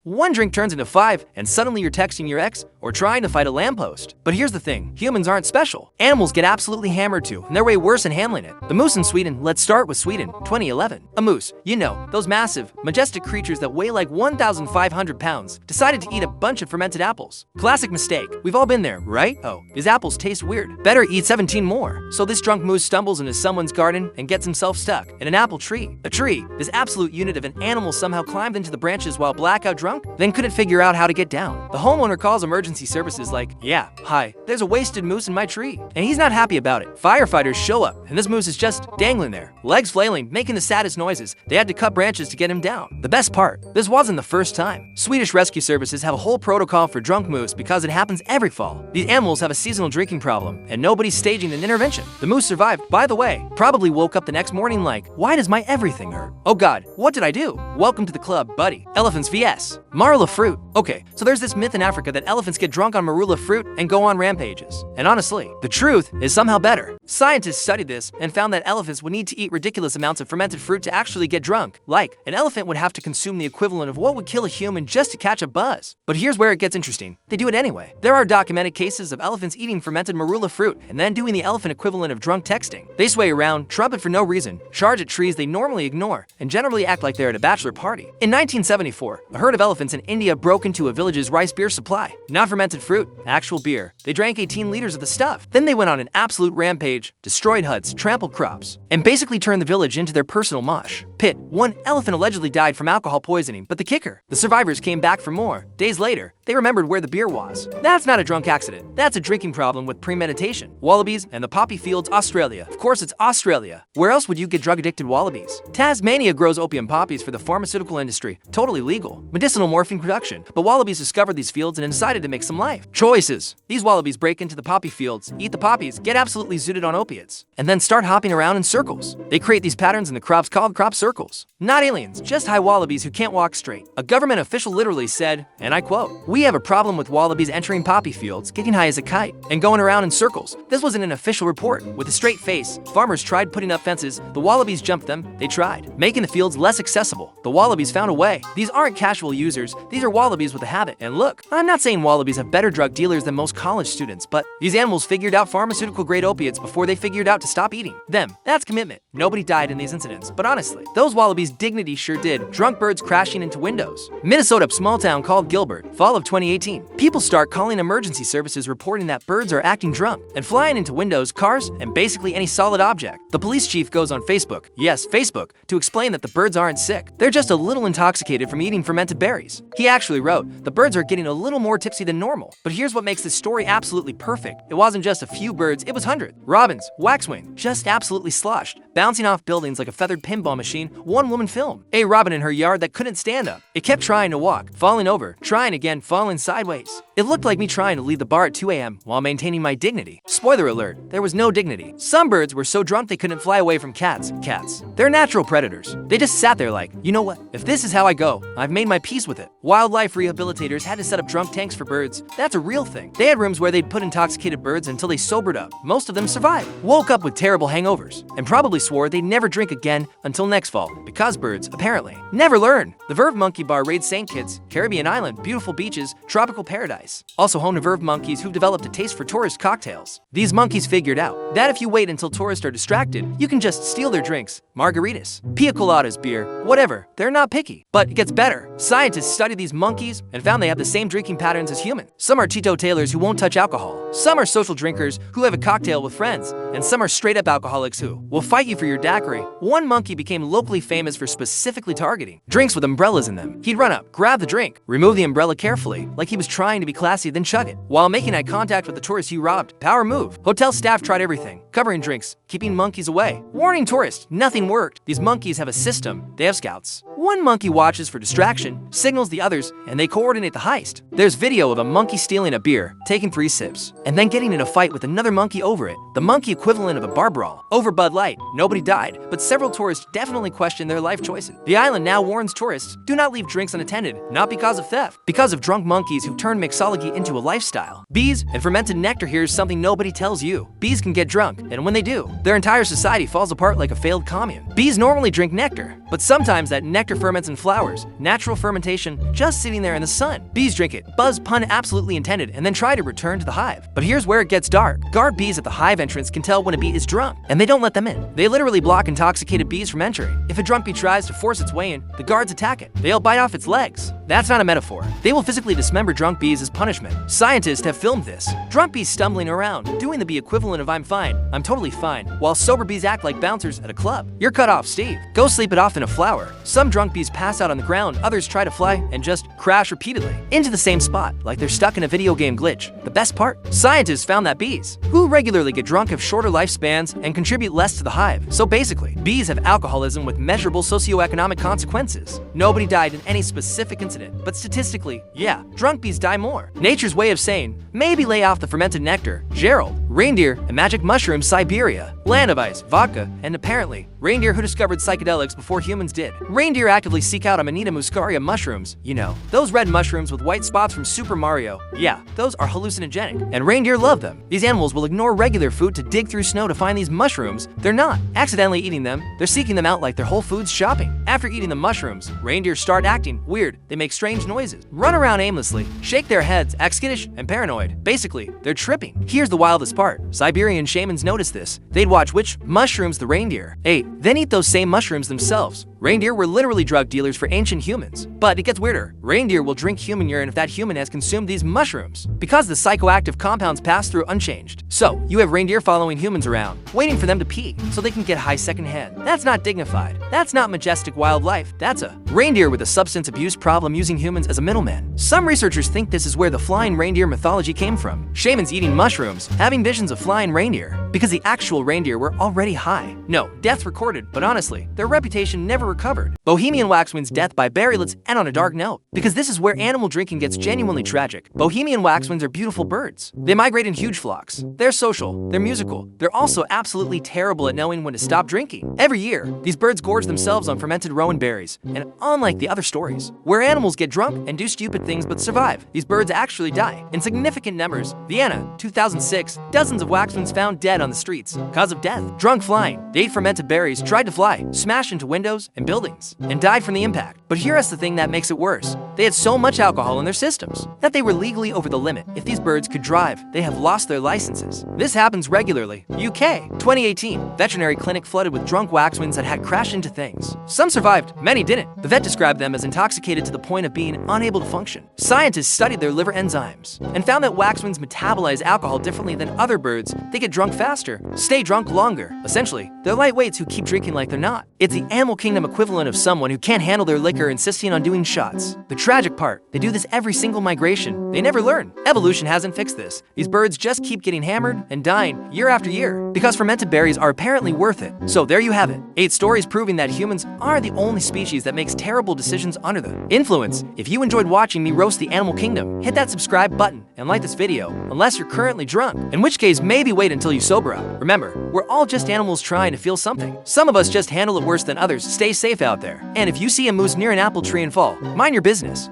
One drink turns into 5, and suddenly you're texting your ex or trying to fight a lamppost. But here's the thing, humans aren't special. Animals get absolutely hammered too, and they're way worse in handling it. The moose in Sweden. Let's start with Sweden, 2011. A moose, you know, those massive, majestic creatures that weigh like 1,500 pounds, decided to eat a bunch of fermented apples. Classic mistake. We've all been there, right? Oh, these apples taste weird. Better eat 17 more. So this drunk moose stumbles into someone's garden and gets himself stuck in an apple tree. A tree, this absolute unit of an animal, somehow climbed into the branches while blackout drunk, then couldn't figure out how to get down. The homeowner calls emergency services like, yeah, hi, there's a wasted moose in my tree. And he's not happy about it. Firefighters show up, and this moose is just dangling there, legs flailing, making the saddest noises. They had to cut branches to get him down. The best part, this wasn't the first time. Swedish rescue services have a whole protocol for drunk moose because it happens every fall. These animals have a seasonal drinking problem, and nobody's staging an intervention. The moose survived, by the way, probably woke up the next morning like, why does my everything hurt? Oh god, what did I do? Welcome to the club, buddy. Elephants vs. Marula fruit. Okay, so there's this myth in Africa that elephants get drunk on marula fruit and go on rampages. And honestly, the truth is somehow better. Scientists studied this and found that elephants would need to eat ridiculous amounts of fermented fruit to actually get drunk. Like, an elephant would have to consume the equivalent of what would kill a human just to catch a buzz. But here's where it gets interesting. They do it anyway. There are documented cases of elephants eating fermented marula fruit and then doing the elephant equivalent of drunk texting. They sway around, trumpet for no reason, charge at trees they normally ignore, and generally act like they're at a bachelor party. In 1974, a herd of elephants in India broke into a village's rice beer supply. Not fermented fruit, actual beer. They drank 18 liters of the stuff. Then they went on an absolute rampage, destroyed huts, trampled crops, and basically turned the village into their personal mosh pit. One elephant allegedly died from alcohol poisoning, but the kicker, the survivors came back for more. Days later, they remembered where the beer was. That's not a drunk accident. That's a drinking problem with premeditation. Wallabies and the poppy fields, Australia. Of course, it's Australia. Where else would you get drug-addicted wallabies? Tasmania grows opium poppies for the pharmaceutical industry. Totally legal. Medicinal morphine production. But wallabies discovered these fields and decided to make some life choices. These wallabies break into the poppy fields, eat the poppies, get absolutely zooted on opiates, and then start hopping around in circles. They create these patterns in the crops called crop circles. Not aliens, just high wallabies who can't walk straight. A government official literally said, and I quote, "We have a problem with wallabies entering poppy fields, getting high as a kite, and going around in circles." This was in an official report. With a straight face, farmers tried putting up fences. The wallabies jumped them. They tried, making the fields less accessible. The wallabies found a way. These aren't casual users. These are wallabies with a habit. And look, I'm not saying wallabies have better drug dealers than most college students, but these animals figured out pharmaceutical-grade opiates before they figured out to stop eating them. That's commitment. Nobody died in these incidents, but honestly, those wallabies' dignity sure did. Drunk birds crashing into windows. Minnesota, small town called Gilbert, fall of 2018. People start calling emergency services reporting that birds are acting drunk and flying into windows, cars, and basically any solid object. The police chief goes on Facebook, yes, Facebook, to explain that the birds aren't sick. They're just a little intoxicated from eating fermented berries. He actually wrote, the birds are getting a little more tipsy than normal. But here's what makes this story absolutely perfect. It wasn't just a few birds, it was hundreds. Robins, waxwing, just absolutely sloshed, bouncing off buildings like a feathered pinball machine. One woman filmed a robin in her yard that couldn't stand up. It kept trying to walk, falling over, trying again, falling sideways. It looked like me trying to leave the bar at 2 a.m. while maintaining my dignity. Spoiler alert, there was no dignity. Some birds were so drunk they couldn't fly away from cats. Cats, they're natural predators. They just sat there like, you know what? If this is how I go, I've made my peace with it. Wildlife rehabilitators had to set up drunk tanks for birds. That's a real thing. They had rooms where they'd put intoxicated birds until they sobered up. Most of them survived, woke up with terrible hangovers, and probably swore they'd never drink again until next fall, because birds, apparently, never learn. The Verve Monkey Bar raids St. Kitts, Caribbean island, beautiful beaches, tropical paradise. Also home to Verve monkeys who've developed a taste for tourist cocktails. These monkeys figured out that if you wait until tourists are distracted, you can just steal their drinks, margaritas, pina coladas, beer, whatever. They're not picky. But it gets better. Scientists studied these monkeys and found they have the same drinking patterns as humans. Some are teetotalers who won't touch alcohol. Some are social drinkers who have a cocktail with friends. And some are straight-up alcoholics who will fight you for your daiquiri. One monkey became locally famous for specifically targeting drinks with umbrellas in them. He'd run up, grab the drink, remove the umbrella carefully, like he was trying to be classy, then chug it, while making eye contact with the tourists he robbed. Power move. Hotel staff tried everything, covering drinks, keeping monkeys away. Warning tourists, nothing worked. These monkeys have a system. They have scouts. One monkey watches for distraction, signals the others, and they coordinate the heist. There's video of a monkey stealing a beer, taking 3 sips, and then getting in a fight with another monkey over it. The monkey equivalent of a bar brawl. Over Bud Light, nobody died, but several tourists definitely questioned their life choices. The island now warns tourists, do not leave drinks unattended, not because of theft, because of drunk monkeys who turn mixology into a lifestyle. Bees and fermented nectar. Here's something nobody tells you. Bees can get drunk, and when they do, their entire society falls apart like a failed commune. Bees normally drink nectar, but sometimes that nectar ferments in flowers, natural fermentation, just sitting there in the sun. Bees drink it, buzz pun absolutely intended, and then try to return to the hive. But here's where it gets dark. Guard bees at the hive entrance can tell when a bee is drunk, and they don't let them in. They literally block intoxicated bees from entering. If a drunk bee tries to force its way in, the guards attack it. They'll bite off its legs. That's not a metaphor. They will physically dismember drunk bees as punishment. Scientists have filmed this. Drunk bees stumbling around, doing the bee equivalent of I'm fine, I'm totally fine, while sober bees act like bouncers at a club. You're cut off, Steve. Go sleep it off in a flower. Some drunk bees pass out on the ground, others try to fly and just crash repeatedly into the same spot, like they're stuck in a video game glitch. The best part? Scientists found that bees who regularly get drunk have shorter lifespans and contribute less to the hive. So basically, bees have alcoholism with measurable socioeconomic consequences. Nobody died in any specific incident, but statistically, yeah, drunk bees die more. Nature's way of saying, maybe lay off the fermented nectar. Gerald, reindeer, and magic mushrooms, Siberia, land of ice, vodka, and apparently, reindeer who discovered psychedelics before humans did. Reindeer actively seek out Amanita muscaria mushrooms. You know, those red mushrooms with white spots from Super Mario. Yeah, those are hallucinogenic, and reindeer love them. These animals will ignore regular food to dig through snow to find these mushrooms. They're not accidentally eating them, they're seeking them out like they're Whole Foods shopping. After eating the mushrooms, reindeer start acting weird. They make strange noises, run around aimlessly, shake their heads, act skittish and paranoid. Basically, they're tripping. Here's the wildest part. Siberian shamans noticed this. They'd watch which mushrooms the reindeer ate, then eat those same mushrooms themselves. Reindeer were literally drug dealers for ancient humans. But it gets weirder. Reindeer will drink human urine if that human has consumed these mushrooms, because the psychoactive compounds pass through unchanged. So, you have reindeer following humans around, waiting for them to pee, so they can get high secondhand. That's not dignified. That's not majestic wildlife. That's a reindeer with a substance abuse problem using humans as a middleman. Some researchers think this is where the flying reindeer mythology came from. Shamans eating mushrooms, having visions of flying reindeer, because the actual reindeer were already high. No, deaths recorded, but honestly, their reputation never recovered. Bohemian Waxwing's death by Barry. Let's end on a dark note, because this is where animal drinking gets genuinely tragic. Bohemian Waxwings are beautiful birds. They migrate in huge flocks. They're social, they're musical, they're also absolutely terrible at knowing when to stop drinking. Every year, these birds gorge themselves on fermented rowan berries, and unlike the other stories, where animals get drunk and do stupid things but survive, these birds actually die in significant numbers. Vienna, 2006, dozens of waxwings found dead on the streets. Cause of death: drunk flying. They ate fermented berries, tried to fly, smashed into windows and buildings, and died from the impact. But here's the thing that makes it worse. They had so much alcohol in their systems that they were legally over the limit. If these birds could drive, they have lost their licenses. This happens regularly. UK, 2018, veterinary clinic flooded with drunk waxwings that had crashed into things. Some survived, many didn't. The vet described them as intoxicated to the point of being unable to function. Scientists studied their liver enzymes and found that waxwings metabolize alcohol differently than other birds. They get drunk faster, stay drunk longer. Essentially, they're lightweights who keep drinking like they're not. It's the animal kingdom equivalent of someone who can't handle their liquor insisting on doing shots. The tragic part, they do this every single migration. They never learn. Evolution hasn't fixed this. These birds just keep getting hammered and dying year after year because fermented berries are apparently worth it. So there you have it. 8 stories proving that humans are the only species that makes terrible decisions under the influence. If you enjoyed watching me roast the animal kingdom, hit that subscribe button and like this video, unless you're currently drunk, in which case maybe wait until you sober up. Remember, we're all just animals trying to feel something. Some of us just handle it worse than others. Stay safe out there. And if you see a moose near an apple tree and fall, mind your business.